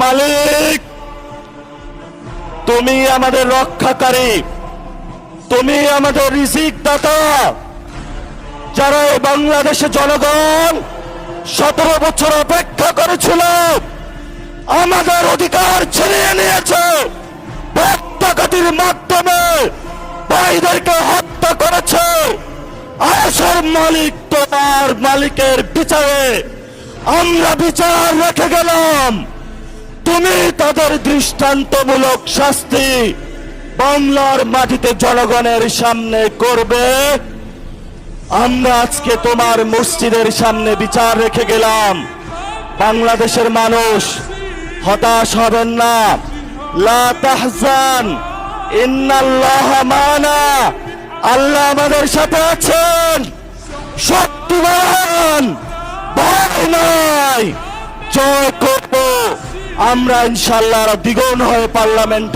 মালিক, তুমি আমাদের রক্ষাকারী, তুমি আমাদের রিজিক দাতা। যারা এই বাংলাদেশের জনগণ 17 বছর অপেক্ষা করেছিল, আমাদের অধিকার ছিনিয়ে নিয়েছে, হত্যাকারীর মাধ্যমে ভাইদেরকে হত্যা করেছে। আয়েশের মালিক তোমার মালিকের বিচারে আমরা বিচার রেখে গেলাম, তুমি তাদের দৃষ্টান্তমূলক শাস্তি বাংলার মাটিতে জনগণের সামনে করবে। আমরা আজকে তোমার মসজিদের সামনে বিচার রেখে গেলাম। বাংলাদেশের মানুষ হতাশ হবেন না, লা তাহজান ইন্নাল্লাহা মানা, আল্লাহ আমাদের সাথে আছেন, শক্তিমান, ভয় নাই, জয় করব আমরা ইনশাআল্লাহ। দ্বিগুণ হয়ে পার্লামেন্ট